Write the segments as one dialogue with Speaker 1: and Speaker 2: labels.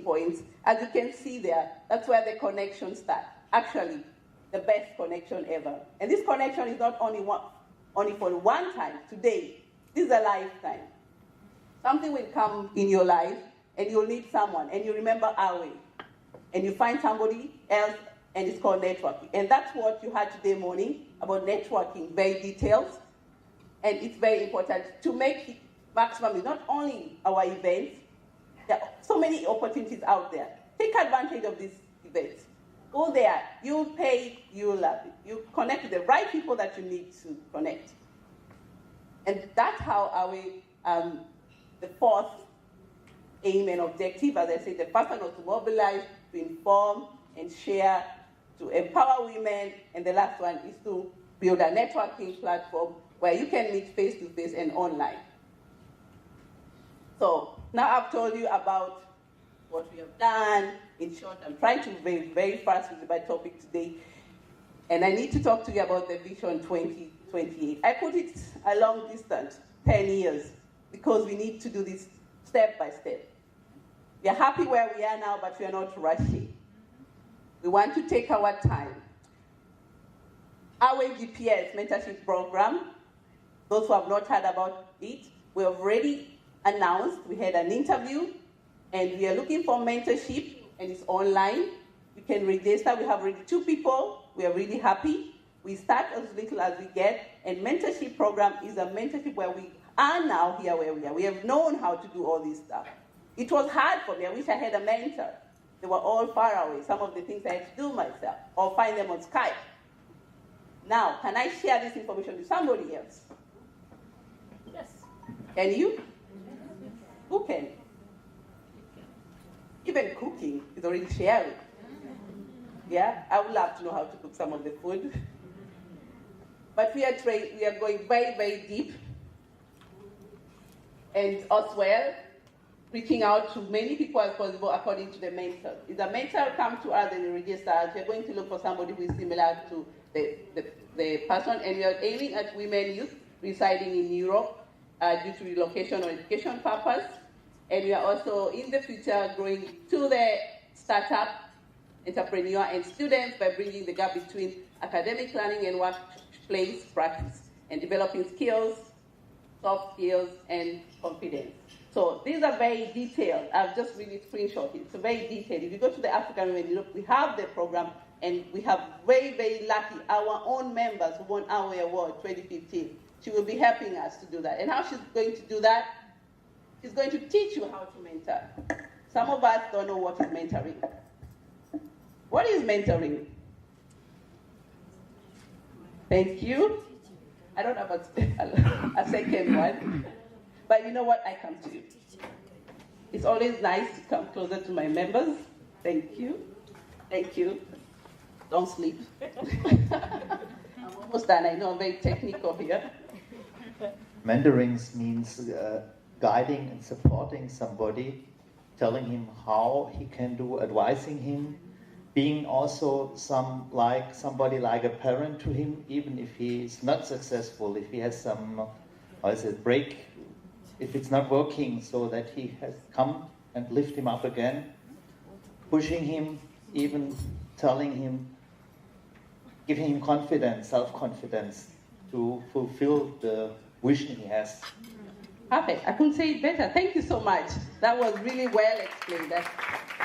Speaker 1: points. As you can see there, that's where the connection starts. Actually, the best connection ever. And this connection is not only for one time, today. This is a lifetime. Something will come in your life, and you'll need someone, and you remember Awe, and you find somebody else, and it's called networking. And that's what you had today morning about networking, very detailed, and it's very important to make it maximum. It's not only our events, there are so many opportunities out there. Take advantage of these events. Go there, you'll pay, you'll love it. You connect with the right people that you need to connect. And that's how the fourth aim and objective, as I said, the first one was to mobilize, to inform and share, to empower women, and the last one is to build a networking platform where you can meet face-to-face and online. So now I've told you about what we have done. In short, I'm trying to be very, very fast with my topic today. And I need to talk to you about the Vision 2028. I put it a long distance, 10 years, because we need to do this step by step. We are happy where we are now, but we are not rushing. We want to take our time. Our GPS mentorship program, those who have not heard about it, we have already announced. We had an interview, and we are looking for mentorship, and it's online. You can register. We have already 2 people. We are really happy. We start as little as we get, and mentorship program is a mentorship where we are now here where we are. We have known how to do all this stuff. It was hard for me. I wish I had a mentor. They were all far away. Some of the things I had to do myself, or find them on Skype. Now, can I share this information with somebody else?
Speaker 2: Yes.
Speaker 1: Can you? Who can? Even cooking is already sharing. Yeah, I would love to know how to cook some of the food. But we are going very, very deep. And as well, reaching out to many people as possible according to the mentor. If the mentor comes to us and register us, we're going to look for somebody who is similar to the person, and we are aiming at women youth residing in Europe due to relocation or education purpose. And we are also in the future growing to the startup, entrepreneur, and students by bridging the gap between academic learning and workplace practice, and developing skills, soft skills, and confidence. So these are very detailed. I've just really screenshot it. It's very detailed. If you go to the African Women in Europe, we have the program, and we have very, very lucky, our own members who won our award 2015. She will be helping us to do that. And how she's going to do that? She's going to teach you how to mentor. Some of us don't know what is mentoring. What is mentoring? Thank you. I don't have a second one. But you know what? I come to you. It's always nice to come closer to my members. Thank you. Thank you. Don't sleep. I'm almost done. I know I'm very technical here.
Speaker 3: Mentoring means guiding and supporting somebody, telling him how he can do, advising him, being also somebody like a parent to him, even if he is not successful, if he has some, break, if it's not working, so that he has come and lift him up again, pushing him, even telling him, giving him confidence, self-confidence to fulfill the vision he has.
Speaker 1: Perfect. I couldn't say it better. Thank you so much. That was really well explained.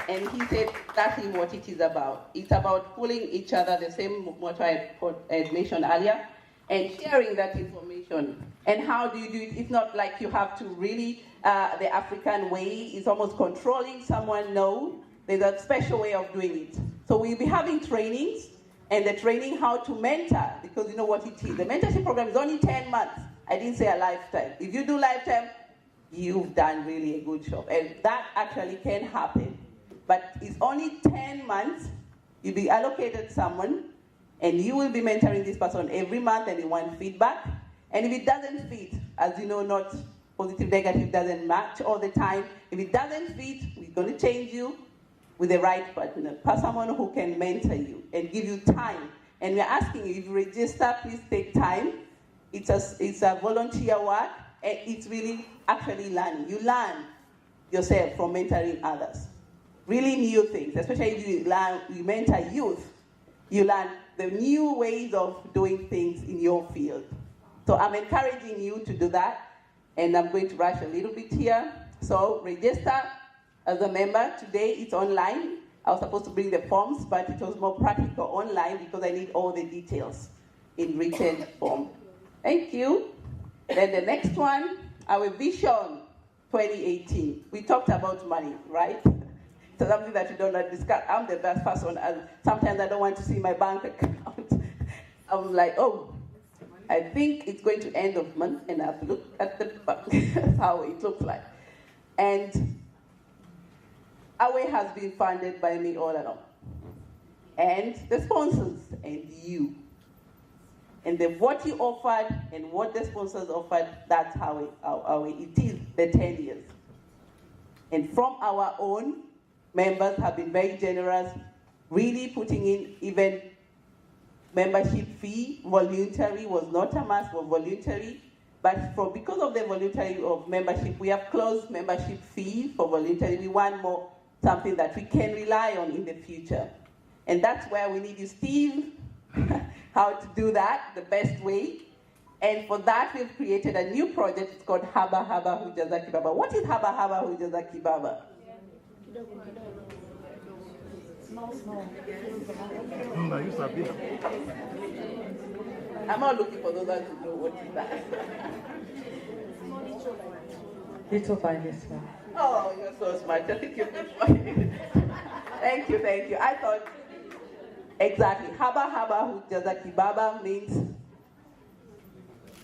Speaker 1: And he said exactly what it is about. It's about pulling each other, the same motto I mentioned earlier, and sharing that information. And how do you do it? It's not like you have to really, the African way is almost controlling someone. No, there's a special way of doing it. So we'll be having trainings, and the training how to mentor, because you know what it is. The mentorship program is only 10 months. I didn't say a lifetime. If you do lifetime, you've done really a good job. And that actually can happen. But it's only 10 months. You'll be allocated someone, and you will be mentoring this person every month, and you want feedback. And if it doesn't fit, as you know, not positive, negative doesn't match all the time. If it doesn't fit, we're going to change you with the right partner, someone who can mentor you and give you time. And we're asking you, if you register, please take time. It's a volunteer work, and it's really actually learning. You learn yourself from mentoring others. really new things, especially if you mentor youth, you learn the new ways of doing things in your field. So I'm encouraging you to do that, and I'm going to rush a little bit here. So register as a member. Today it's online. I was supposed to bring the forms, but it was more practical online because I need all the details in written form. Thank you. Then the next one, our vision 2018. We talked about money, right? So something that you don't like discuss. I'm the best person, and sometimes I don't want to see my bank account. I'm like, oh, I think it's going to end of month, and I have to look at the bank, how it looks like. And Awe has been funded by me all along, and the sponsors, and you. And what you offered and what the sponsors offered, that's how it is, the 10 years. And from our own, members have been very generous, really putting in even membership fee. Voluntary was not a must, was voluntary. But because of the voluntary of membership, we have closed membership fee for voluntary. We want more, something that we can rely on in the future. And that's where we need you, Steve, how to do that the best way. And for that, we've created a new project. It's called Haba Haba Hujaza Kibaba. What is Haba Haba Hujaza Kibaba? I'm not looking for those ones to know what is that.
Speaker 2: Little by little.
Speaker 1: Oh, you're so smart. I think you're good. Thank you, thank you. I thought, exactly. Haba Haba Hujaza Kibaba means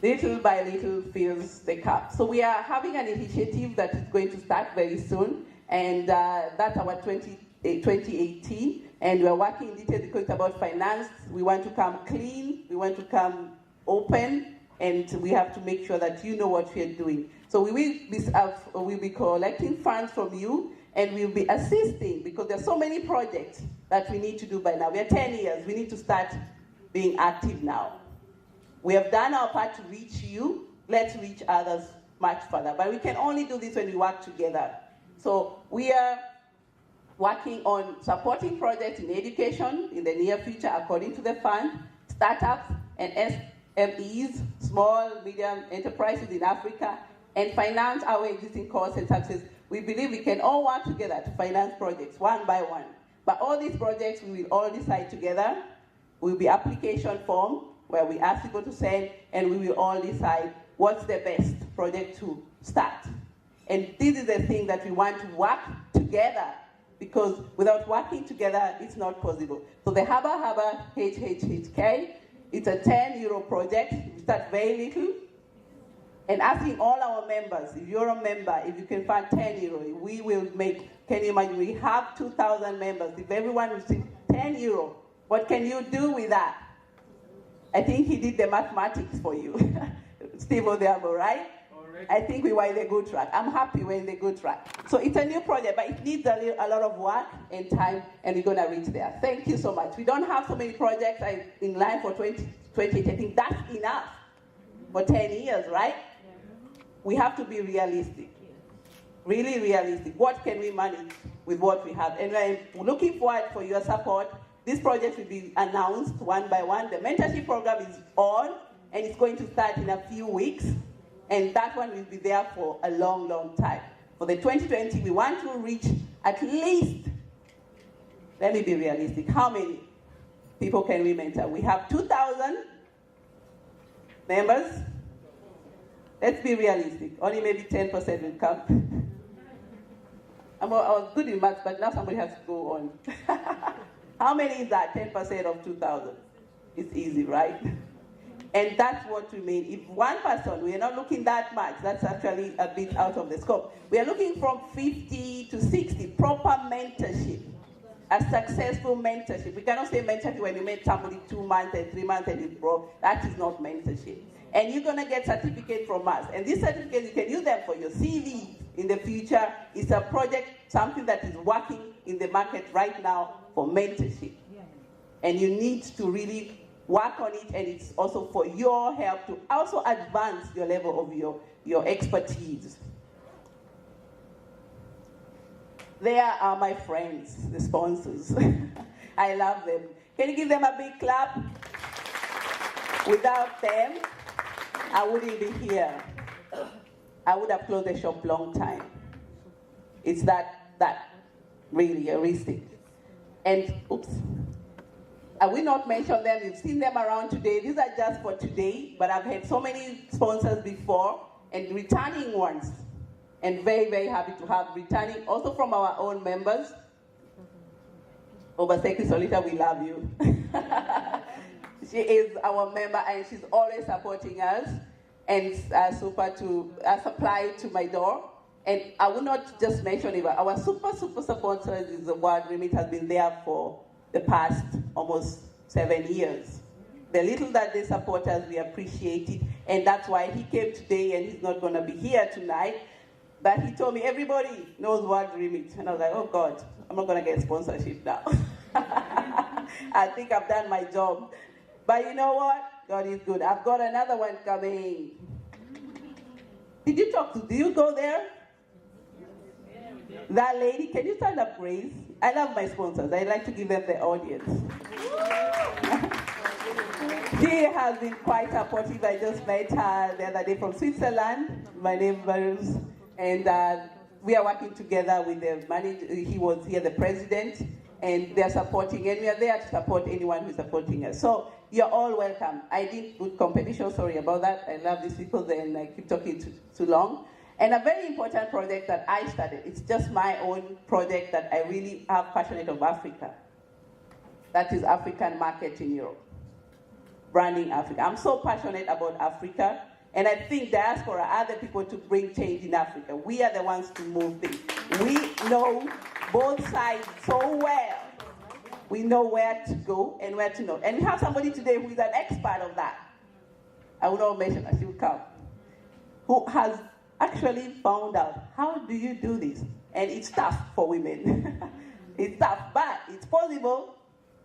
Speaker 1: little by little fills the cup. So we are having an initiative that is going to start very soon, and that's our 2018, and we are working in detail because it's about finance. We want to come clean, we want to come open, and we have to make sure that you know what we are doing. So we'll be collecting funds from you, and we'll be assisting because there's so many projects that we need to do by now. We are 10 years, we need to start being active now. We have done our part to reach you, let's reach others much further. But we can only do this when we work together. So we are working on supporting projects in education in the near future according to the fund, startups and SMEs, small, medium enterprises in Africa, and finance our existing costs and services. We believe we can all work together to finance projects one by one. But all these projects we will all decide together. Will be application form where we ask people to send, and we will all decide what's the best project to start. And this is the thing that we want to work together, because without working together, it's not possible. So the Haba Haba HHHK, it's a 10 euro project. We start very little, and asking all our members, if you're a member, if you can find 10 euro, we will make, can you imagine, we have 2,000 members. If everyone receives 10 euro, what can you do with that? I think he did the mathematics for you. Steve Odhiambo, right? I think we were in the good track. I'm happy we're in the good track. So it's a new project, but it needs a lot of work and time, and we're going to reach there. Thank you so much. We don't have so many projects in line for 2020. I think that's enough for 10 years, right? We have to be realistic. Really realistic. What can we manage with what we have? And we're looking forward for your support. This project will be announced one by one. The mentorship program is on, and it's going to start in a few weeks. And that one will be there for a long, long time. For the 2020, we want to reach at least, let me be realistic, how many people can we mentor? We have 2,000 members. Let's be realistic. Only maybe 10% will come. I was good in maths, but now somebody has to go on. How many is that? 10% of 2,000. It's easy, right? And that's what we mean. If one person, we are not looking that much, that's actually a bit out of the scope. We are looking from 50 to 60, proper mentorship, a successful mentorship. We cannot say mentorship when you met somebody 2 months and 3 months and it's broke. That is not mentorship. And you're gonna get certificate from us. And these certificates, you can use them for your CV in the future. It's a project, something that is working in the market right now for mentorship. And you need to really work on it, and it's also for your help to also advance your level of your expertise. They are my friends, the sponsors. I love them. Can you give them a big clap? Without them, I wouldn't be here. I would have closed the shop long time. It's that really heuristic. And, oops. I will not mention them. You've seen them around today. These are just for today, but I've had so many sponsors before and returning ones. And very, very happy to have returning, also from our own members. Obaseki Solita, we love you. She is our member and she's always supporting us and supply to my door. And I will not just mention it, but our super sponsor is the World Remit, has been there for the past almost 7 years. The little that they support us, we appreciate it. And that's why he came today and he's not going to be here tonight. But he told me everybody knows World Remit. And I was like, oh God, I'm not going to get sponsorship now. I think I've done my job. But you know what? God is good. I've got another one coming. Do you go there? That lady, can you stand up, Grace? I love my sponsors. I like to give them the audience. She has been quite supportive. I just met her the other day from Switzerland. My name is Bruce. And we are working together with the manager. He was here, the president, and they're supporting, and we are there to support anyone who's supporting us. So you're all welcome. I didn't put competition, sorry about that. I love these people, then I keep talking too long. And a very important project that I started, it's just my own project that I really am passionate of Africa. That is African market in Europe. Branding Africa. I'm so passionate about Africa. And I think diaspora are the people to bring change in Africa. We are the ones to move things. We know both sides so well. We know where to go and where to know. And we have somebody today who is an expert of that. I will not mention her, she will come. Who has actually found out, how do you do this? And it's tough for women. It's tough, but it's possible,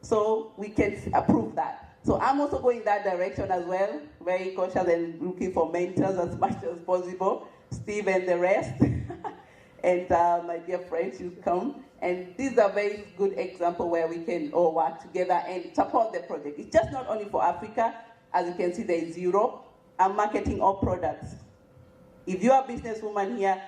Speaker 1: so we can approve that. So I'm also going that direction as well, very cautious and looking for mentors as much as possible. Steve and the rest, and my dear friends, you come. And this is a very good example where we can all work together and support the project. It's just not only for Africa. As you can see, there is Europe. I'm marketing all products. If you're a businesswoman here,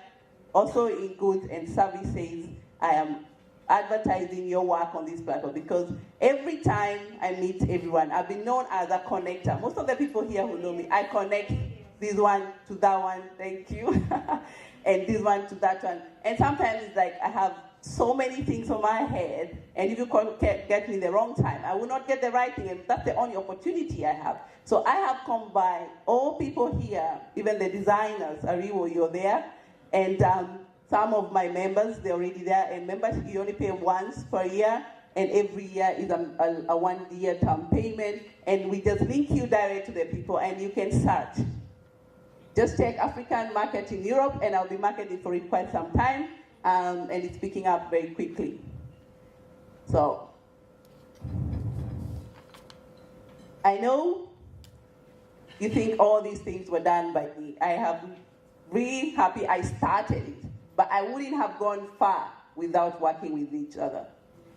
Speaker 1: also in goods and services, I am advertising your work on this platform, because every time I meet everyone, I've been known as a connector. Most of the people here who know me, I connect this one to that one, thank you, and this one to that one. And sometimes it's like I have so many things on my head, and if you get me the wrong time, I will not get the right thing, and that's the only opportunity I have. So I have come by all people here, even the designers, Ariwo, you're there, and some of my members, they're already there, and membership you only pay once per year, and every year is a 1 year term payment, and we just link you direct to the people, and you can search. Just check African market in Europe, and I'll be marketing for it quite some time, and it's picking up very quickly. So, I know you think all these things were done by me. I am really happy I started it. But I wouldn't have gone far without working with each other.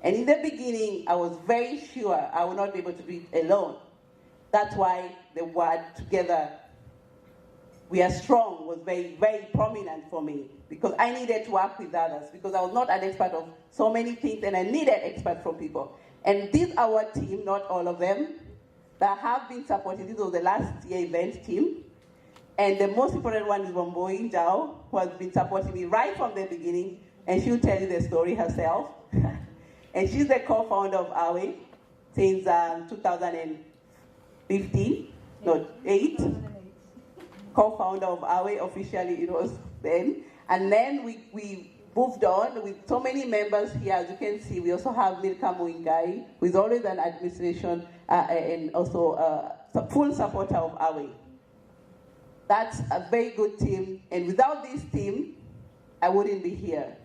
Speaker 1: And in the beginning, I was very sure I would not be able to do it alone. That's why the word together, we are strong, was very, very prominent for me, because I needed to work with others, because I was not an expert of so many things, and I needed experts from people. And this our team, not all of them, that have been supporting. This was the last year event team. And the most important one is Wamboi Zhao, who has been supporting me right from the beginning, and she'll tell you the story herself. And she's the co-founder of Awe since 2015, no, 8. Co-founder of Awe, officially it was then. And then we moved on with so many members here. As you can see, we also have Milka Muingai, who is always an administration and also a full supporter of Awe. That's a very good team, and without this team, I wouldn't be here.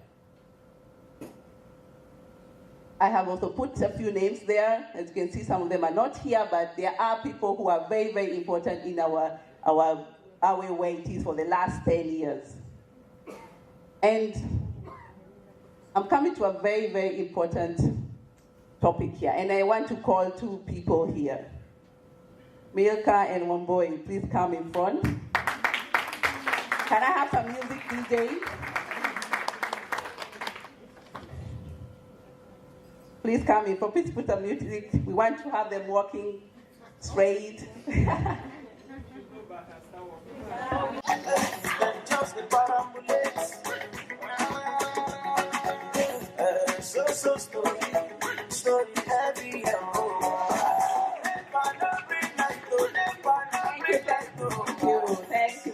Speaker 1: I have also put a few names there. As you can see, some of them are not here, but there are people who are very, very important in our way it is for the last 10 years. And I'm coming to a very, very important topic here, and I want to call two people here. Milka and Wamboi, please come in front. Can I have some music, DJ? Please come in front. Please put some music. We want to have them walking straight.
Speaker 4: Story heavy and
Speaker 1: Thank you.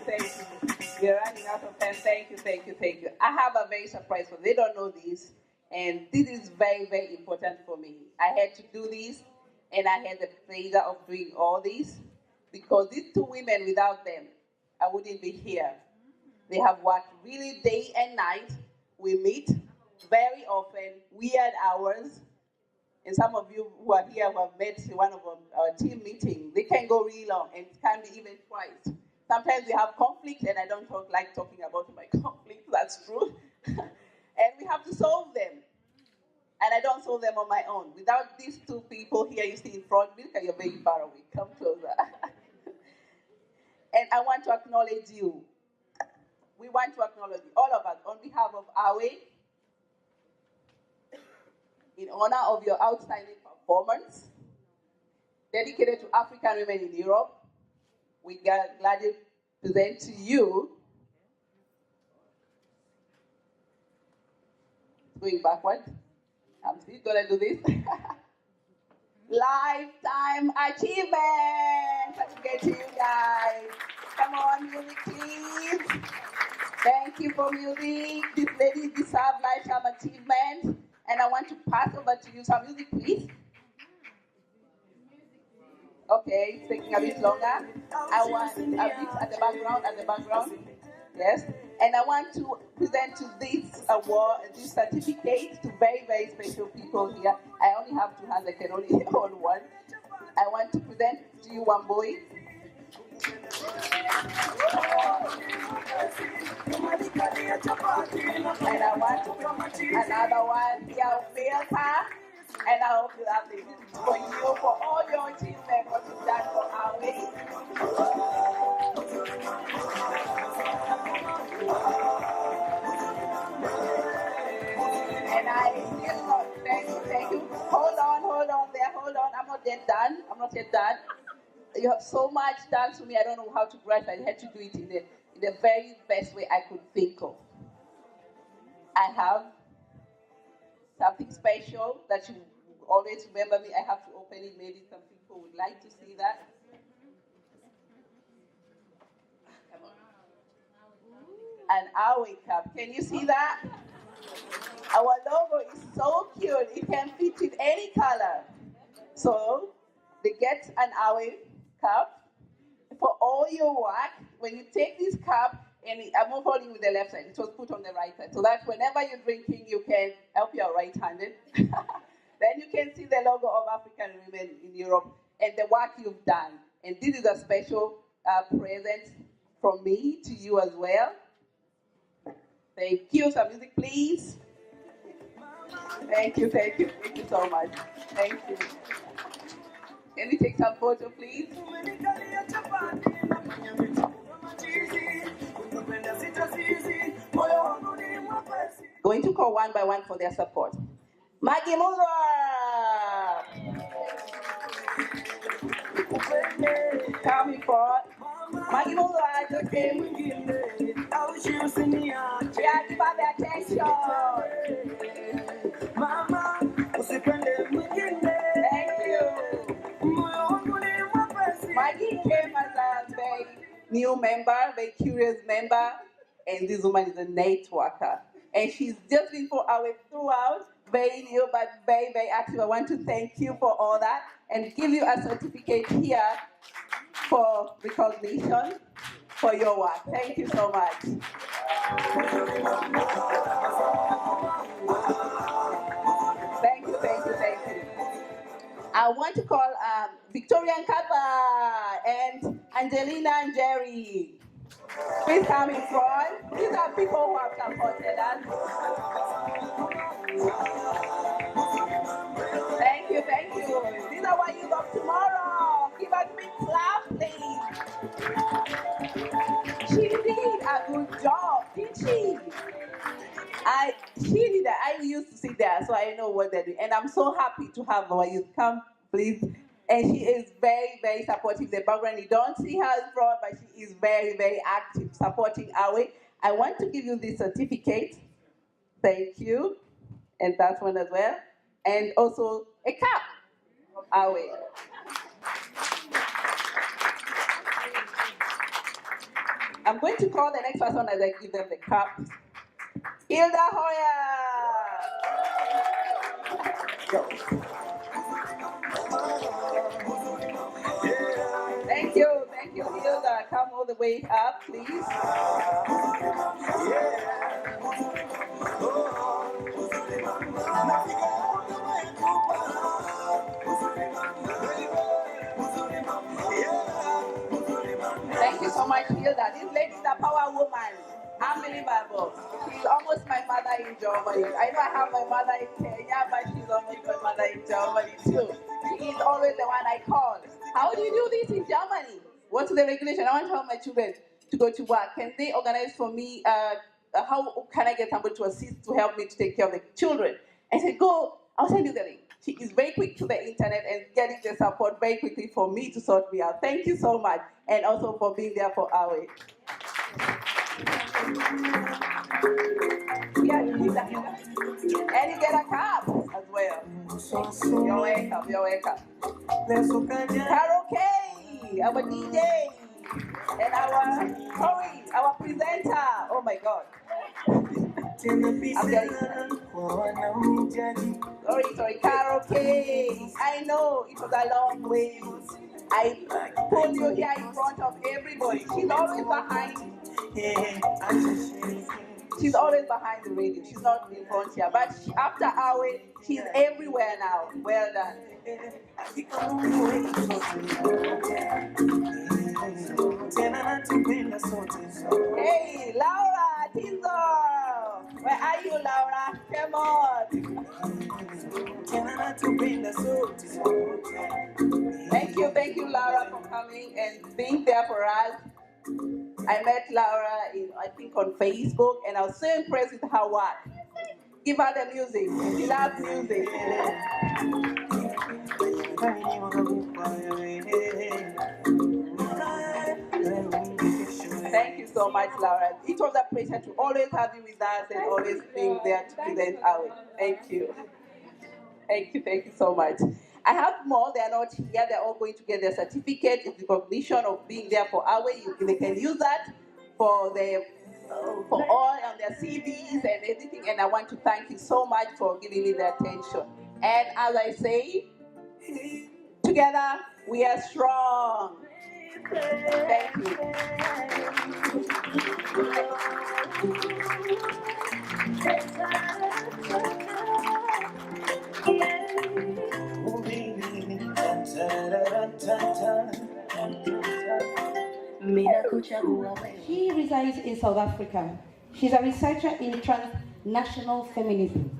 Speaker 1: We're running out of time. Thank you. I have a very surprise for them. They don't know this, and this is very, very important for me. I had to do this, and I had the pleasure of doing all this, because these two women, without them, I wouldn't be here. They have worked really day and night. We meet very often, weird hours. And some of you who are here who have met one of our team meetings, they can go really long, and it can be even twice. Sometimes we have conflicts, and I don't like talking about my conflicts, that's true. And we have to solve them. And I don't solve them on my own. Without these two people here you see in front, Milka, you're very far away, come closer. And I want to acknowledge you. We want to acknowledge you, all of us, on behalf of Awe, in honor of your outstanding performance, dedicated to African women in Europe. We gladly present to you, going backward, I'm still gonna do this, Lifetime Achievement certificate to you guys. Come on, music please. Thank you for music. These ladies deserve Lifetime Achievement. And I want to pass over to you some music, please. Okay, it's taking a bit longer. I want a bit at the background. Yes. And I want to present to this award, this certificate, to very, very special people here. I only have two hands, I can only hold one. I want to present to you Wamboi. And I want another one here, Milka. And I hope you have this for you, for all your achievements, what you've done for our way. And I still not, thank you. Hold on there, I'm not yet done. You have so much done to me, I don't know how to grasp. I had to do it in the very best way I could think of. I have something special that you always remember me. I have to open it. Maybe some people would like to see that. Come on. An Awe cup. Can you see that? Our logo is so cute. It can fit with any color. So they get an Awe cup for all your work. When you take this cup, and I'm not holding with the left side, it was put on the right side, so that whenever you're drinking, you can help your right-handed. Then you can see the logo of African Women in Europe and the work you've done. And this is a special present from me to you as well. Thank you. Some music, please. Thank you so much. Thank you. Can we take some photo, please? Going to call one by one for their support. Maggie Mulwa! Coming forward. Maggie Mulwa just came. Yeah, give her the attention. Thank you. Maggie came as a very new member, very curious member, and this woman is a networker. And she's just been for our throughout, very new but very, very active. I want to thank you for all that and give you a certificate here for recognition for your work. Thank you so much. Thank you. I want to call Victoria Nkapa and Angelina and Jerry. Please come in front. These are people who have supported us. Thank you, thank you. These are what you got tomorrow. Give us a big clap, please. She did a good job, didn't she? She did that. I used to sit there, so I know what they're doing. And I'm so happy to have our youth. Come, please. And she is very, very supportive. The background, you don't see her in front, but she is very, very active, supporting Awe. I want to give you this certificate. Thank you. And that one as well. And also a cup. Awe. I'm going to call the next person as I give them the cup. Hilda Hoyer. Go. Thank you, Hilda. Come all the way up, please. Thank you so much, Hilda. This lady is a power woman. Unbelievable. She's almost my mother in Germany. I know I have my mother in Kenya, but she's almost my mother in Germany too. She is always the one I call. How do you do this in Germany? What's the regulation? I want to tell my children to go to work. Can they organize for me? How can I get somebody to assist to help me to take care of the children? I said, go, I'll send you the link. She is very quick to the internet and getting the support very quickly for me to sort me out. Thank you so much. And also for being there for Awe. Yeah, and you get a cup as well. You're welcome, you're welcome. Karaoke, our DJ, and our Corey, our presenter. Oh my God. I'm getting sorry, karaoke. I know it was a long way. I pulled you here in front of everybody. She's always behind. She's always behind the radio. She's not in front here. But after Awe, she's everywhere now. Well done. Hey, Laura Tizo. Where are you, Laura? Come on. Thank you, Laura, for coming and being there for us. I met Laura, I think, on Facebook, and I was so impressed with her work. Give her the music. She loves music. Thank you so much, Laura. It was a pleasure to always have you with us and always being there to present Awe. Thank you. Thank you so much. I have more. They are not here. They're all going to get their certificate. It's recognition of being there for Awe. They can use that for all on their CVs and everything. And I want to thank you so much for giving me the attention. And as I say, together we are strong. Thank you.
Speaker 5: She resides in South Africa. She's a researcher in transnational feminism.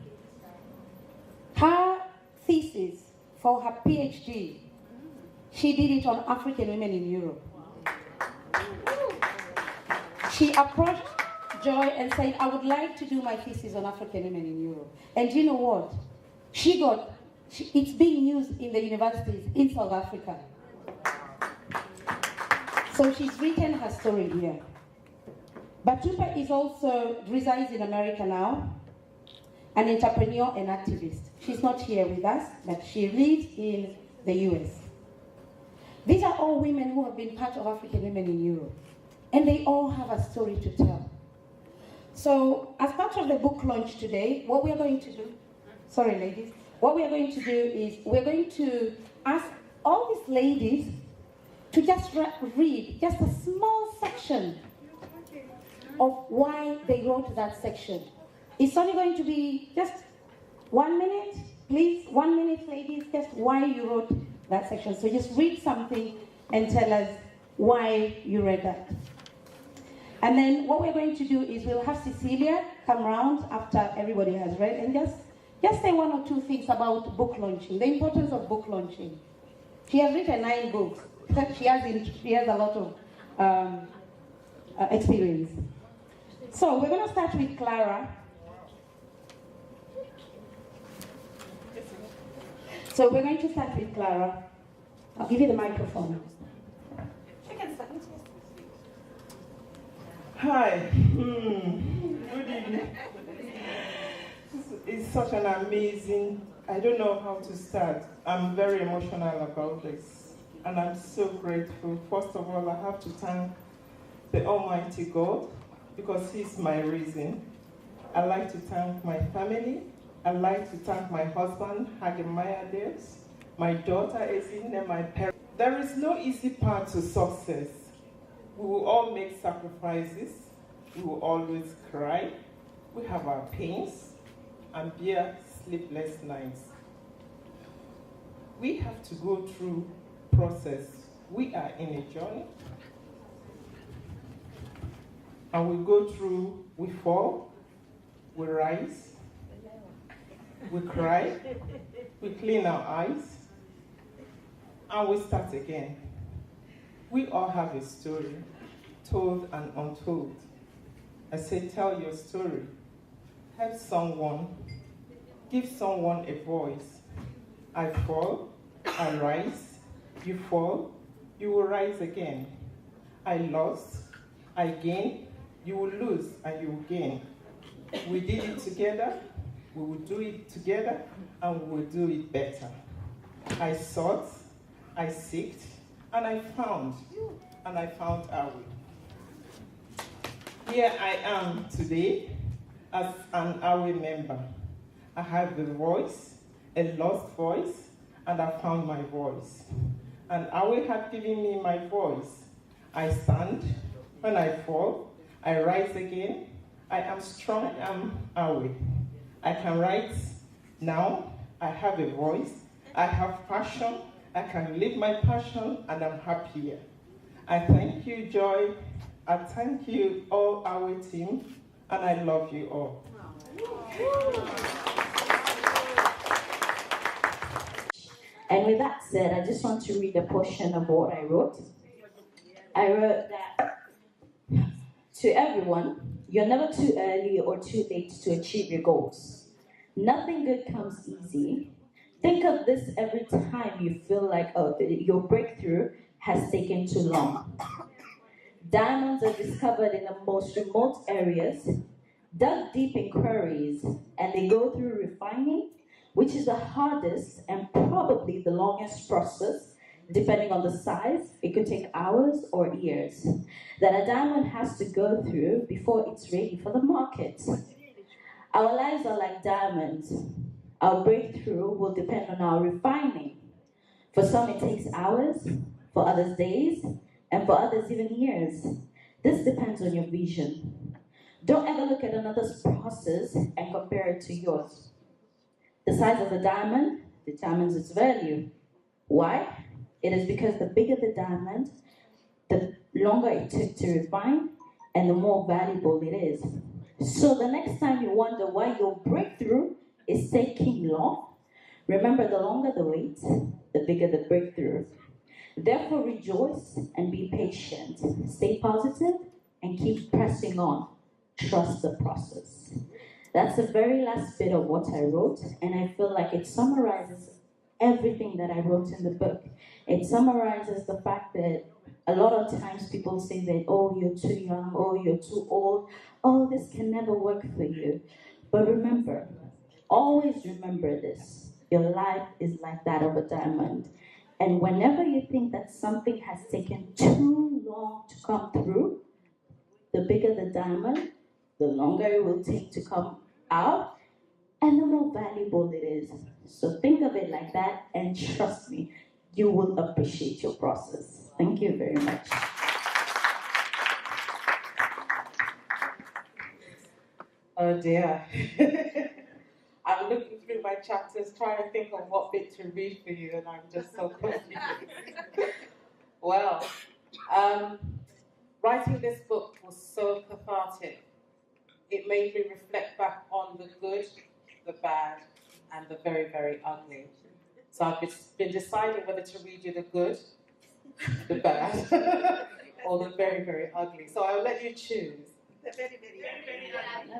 Speaker 5: Her thesis for her PhD, she did it on African women in Europe. She approached Joy and said, I would like to do my thesis on African women in Europe. And you know what? It's being used in the universities in South Africa. So she's written her story here. Batupa resides in America now, an entrepreneur and activist. She's not here with us, but she lives in the US. These are all women who have been part of African women in Europe, and they all have a story to tell. So as part of the book launch today, what we are going to do, sorry ladies, what we are going to do is we're going to ask all these ladies to just read just a small section of why they wrote that section. It's only going to be just 1 minute, please, 1 minute, ladies, just why you wrote that section. So just read something and tell us why you read that. And then what we're going to do is we'll have Cecilia come round after everybody has read and just just say one or two things about book launching, the importance of book launching. She has written 9 books. She has a lot of experience. So we're going to start with Clara. So we're going to start with Clara. I'll give you the microphone.
Speaker 6: Hi. Good evening. It's such an amazing, I don't know how to start. I'm very emotional about this. And I'm so grateful. First of all, I have to thank the Almighty God because He's my reason. I'd like to thank my family. I'd like to thank my husband, Hagemaya Daves, my daughter, Ezine, and my parents. There is no easy path to success. We will all make sacrifices. We will always cry. We have our pains and bear sleepless nights. We have to go through process. We are in a journey. And we go through, we fall, we rise, we cry, we clean our eyes, and we start again. We all have a story, told and untold. I say, tell your story. Help someone. Give someone a voice. I fall, I rise, you fall, you will rise again. I lost, I gain, you will lose and you will gain. We did it together, we will do it together, and we will do it better. I sought, I seeked, and I found our way. Here I am today as an AWE member. I have a voice, a lost voice, and I found my voice. And AWE had given me my voice. I stand, when I fall, I rise again. I am strong, I'm AWE. I can write now, I have a voice, I have passion, I can live my passion, and I'm happier. I thank you, Joy. I thank you, all our team, and I love you all.
Speaker 7: And with that said, I just want to read a portion of what I wrote. I wrote that to everyone, you're never too early or too late to achieve your goals. Nothing good comes easy. Think of this every time you feel like your breakthrough has taken too long. Diamonds are discovered in the most remote areas, dug deep in quarries, and they go through refining, which is the hardest and probably the longest process, depending on the size. It could take hours or years, that a diamond has to go through before it's ready for the market. Our lives are like diamonds. Our breakthrough will depend on our refining. For some it takes hours, for others days, and for others even years. This depends on your vision. Don't ever look at another's process and compare it to yours. The size of the diamond determines its value. Why? It is because the bigger the diamond, the longer it took to refine, and the more valuable it is. So the next time you wonder why your breakthrough is taking long, remember the longer the wait, the bigger the breakthrough. Therefore rejoice and be patient. Stay positive and keep pressing on. Trust the process. That's the very last bit of what I wrote, and I feel like it summarizes everything that I wrote in the book. It summarizes the fact that a lot of times people say that, oh, you're too young, oh, you're too old, oh, this can never work for you. But remember, always remember this. Your life is like that of a diamond. And whenever you think that something has taken too long to come through, the bigger the diamond, the longer it will take to come out, and the more valuable it is. So think of it like that, and trust me, you will appreciate your process. Thank you very much.
Speaker 2: Oh dear. I'm looking through my chapters, trying to think of what bit to read for you, and I'm just so confused. Well, writing this book was so cathartic. It made me reflect back on the good, the bad, and the very, very ugly. So I've been deciding whether to read you the good, the bad, or the very, very ugly. So I'll let you choose.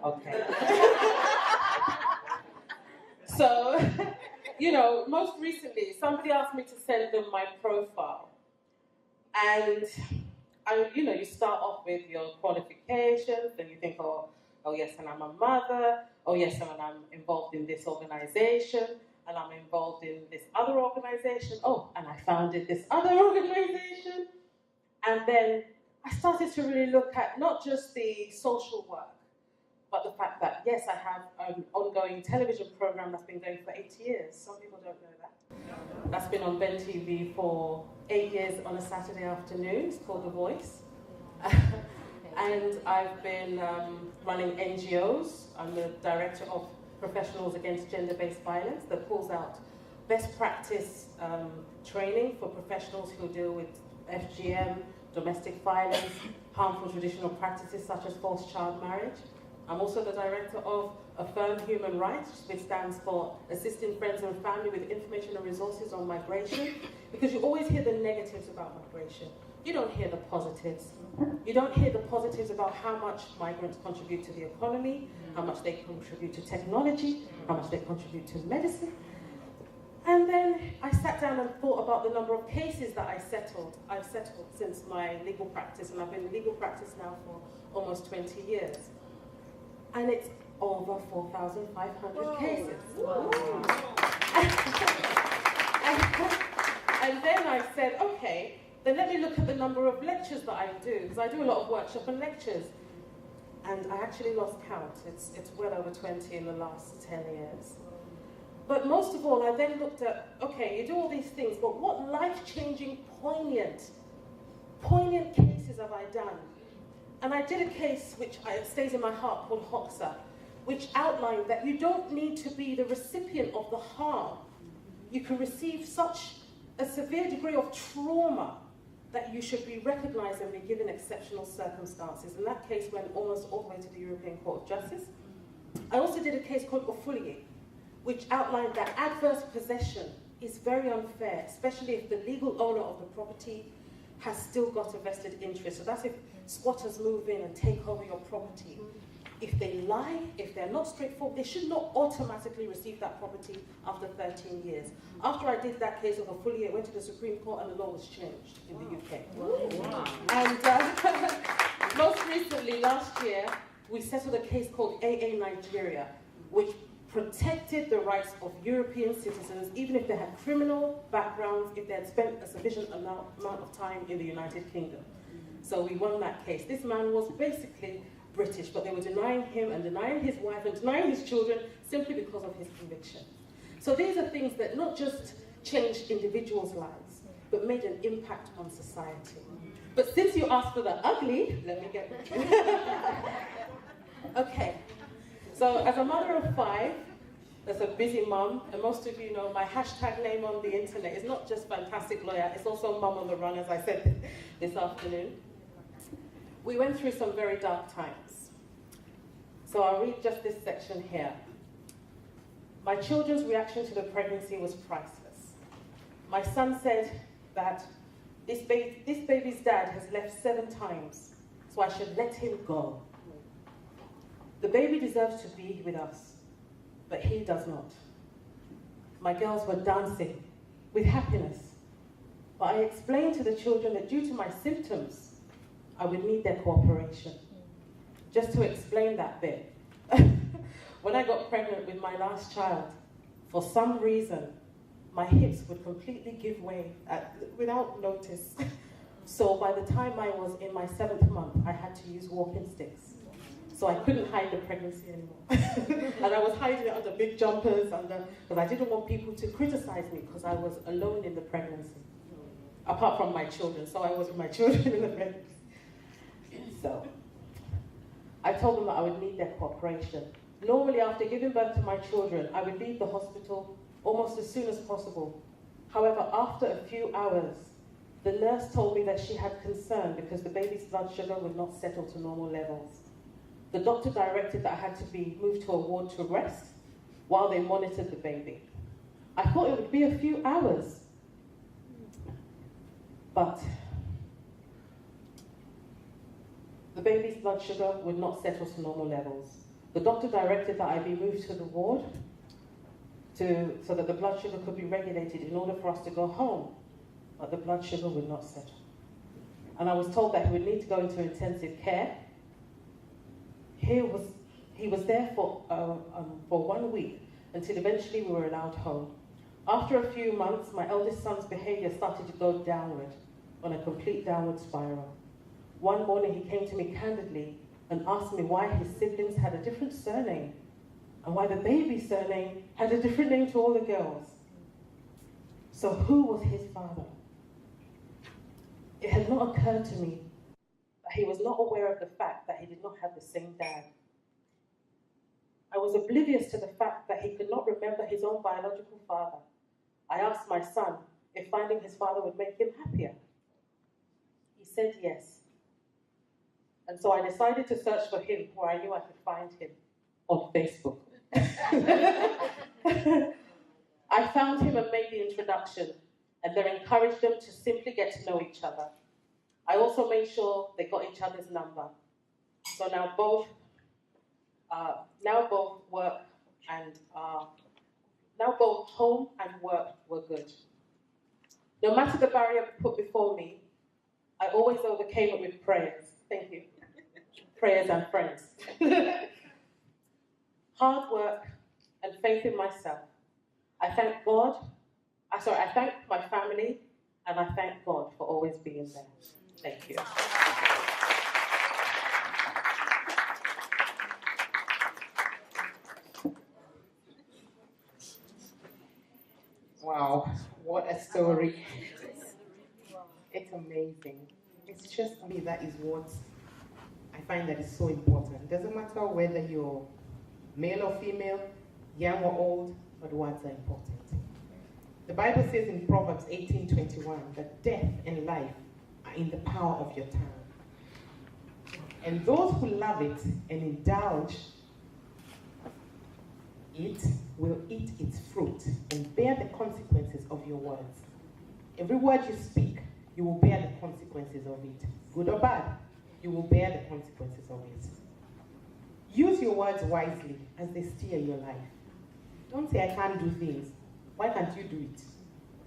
Speaker 2: Okay. So, most recently, somebody asked me to send them my profile. And, you start off with your qualifications, then you think, oh yes, and I'm a mother, oh yes, and I'm involved in this organization, and I'm involved in this other organization, oh, and I founded this other organization. And then I started to really look at not just the social work, but the fact that, yes, I have an ongoing television program that's been going for 8 years. Some people don't know that. That's been on Ben TV for 8 years on a Saturday afternoon. It's called The Voice. And I've been running NGOs. I'm the director of Professionals Against Gender-Based Violence that pulls out best practice training for professionals who deal with FGM, domestic violence, harmful traditional practices such as forced child marriage. I'm also the director of Affirm Human Rights, which stands for Assisting Friends and Family with Information and Resources on Migration, because you always hear the negatives about migration. You don't hear the positives. You don't hear the positives about how much migrants contribute to the economy, how much they contribute to technology, how much they contribute to medicine. And then I sat down and thought about the number of cases that I've settled since my legal practice, and I've been in legal practice now for almost 20 years. And it's over 4,500 cases. And then I said, okay, then let me look at the number of lectures that I do, because I do a lot of workshop and lectures. And I actually lost count. It's well over 20 in the last 10 years. But most of all, I then looked at, okay, you do all these things, but what life-changing, poignant cases have I done? And I did a case which stays in my heart called Hoxha, which outlined that you don't need to be the recipient of the harm. You can receive such a severe degree of trauma that you should be recognized and be given exceptional circumstances. And that case went almost all the way to the European Court of Justice. I also did a case called Ofulie, which outlined that adverse possession is very unfair, especially if the legal owner of the property has still got a vested interest. So that's if squatters move in and take over your property. If they lie, if they're not straightforward, they should not automatically receive that property after 13 years. After I did that case of Ofulie, I went to the Supreme Court and the law was changed in the UK. Wow. And most recently, last year, we settled a case called AA Nigeria, which protected the rights of European citizens, even if they had criminal backgrounds, if they had spent a sufficient amount of time in the United Kingdom. So we won that case. This man was basically British, but they were denying him and denying his wife and denying his children simply because of his conviction. So these are things that not just changed individuals' lives, but made an impact on society. But since you asked for the ugly, let me get okay. So as a mother of 5, as a busy mum, and most of you know my hashtag name on the internet is not just fantastic lawyer, it's also mum on the run, as I said this afternoon. We went through some very dark times. So I'll read just this section here. My children's reaction to the pregnancy was priceless. My son said that this baby's dad has left 7 times, so I should let him go. The baby deserves to be with us, but he does not. My girls were dancing with happiness, but I explained to the children that due to my symptoms, I would need their cooperation. Just to explain that bit, when I got pregnant with my last child, for some reason, my hips would completely give way without notice. So by the time I was in my 7th month, I had to use walking sticks. So I couldn't hide the pregnancy anymore. And I was hiding it under big jumpers, because I didn't want people to criticize me because I was alone in the pregnancy, apart from my children. So I was with my children in the pregnancy. So I told them that I would need their cooperation. Normally, after giving birth to my children, I would leave the hospital almost as soon as possible. However, after a few hours, the nurse told me that she had concern because the baby's blood sugar would not settle to normal levels. The doctor directed that I had to be moved to a ward to rest, while they monitored the baby. I thought it would be a few hours, but the baby's blood sugar would not settle to normal levels. The doctor directed that I be moved to the ward so that the blood sugar could be regulated in order for us to go home, but the blood sugar would not settle. And I was told that he would need to go into intensive care. He was there for 1 week until eventually we were allowed home. After a few months, my eldest son's behavior started to go downward, on a complete downward spiral. One morning he came to me candidly and asked me why his siblings had a different surname and why the baby's surname had a different name to all the girls. So who was his father? It had not occurred to me that he was not aware of the fact that he did not have the same dad. I was oblivious to the fact that he could not remember his own biological father. I asked my son if finding his father would make him happier. He said yes. And so I decided to search for him where I knew I could find him, on Facebook. I found him and made the introduction, and then encouraged them to simply get to know each other. I also made sure they got each other's number. So now both work and now both home and work were good. No matter the barrier put before me, I always overcame it with prayers. Thank you. Prayers and friends. Hard work and faith in myself. I thank my family, and I thank God for always being there. Thank you.
Speaker 6: Wow, what a story. It's amazing. It's just me, that is what I find that is so important. It doesn't matter whether you're male or female, young or old, but words are important. The Bible says in Proverbs 18:21 that death and life are in the power of your tongue. And those who love it and indulge it will eat its fruit and bear the consequences of your words. Every word you speak, you will bear the consequences of it. Good or bad, you will bear the consequences of it. Use your words wisely as they steer your life. Don't say, I can't do things. Why can't you do it?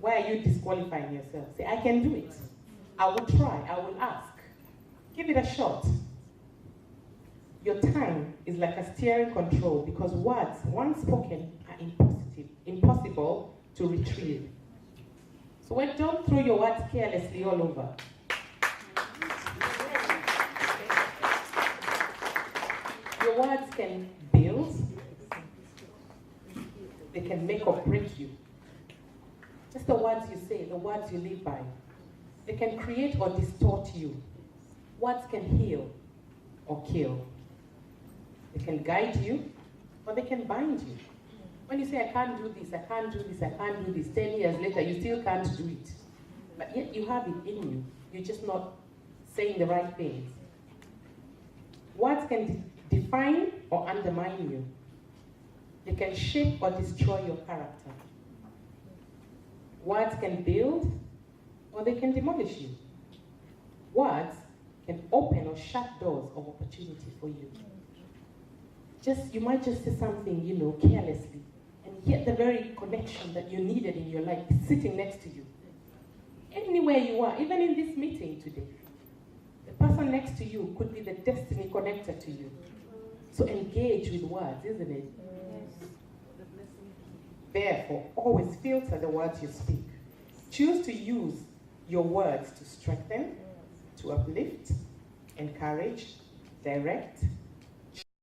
Speaker 6: Why are you disqualifying yourself? Say, I can do it. I will try. I will ask. Give it a shot. Your time is like a steering control because words, once spoken, are impossible to retrieve. So don't throw your words carelessly all over. Your words can build, they can make or break you. Just the words you say, the words you live by. They can create or distort you. Words can heal or kill. They can guide you, or they can bind you. When you say, I can't do this, I can't do this, I can't do this, 10 years later, you still can't do it. But yet you have it in you. You're just not saying the right things. Words can define or undermine you. They can shape or destroy your character. Words can build, or they can demolish you. Words can open or shut doors of opportunity for you. You might just say something, carelessly, and yet the very connection that you needed in your life is sitting next to you. Anywhere you are, even in this meeting today, the person next to you could be the destiny connector to you. So engage with words, isn't it? Yes. Therefore, always filter the words you speak. Choose to use your words to strengthen, to uplift, encourage, direct,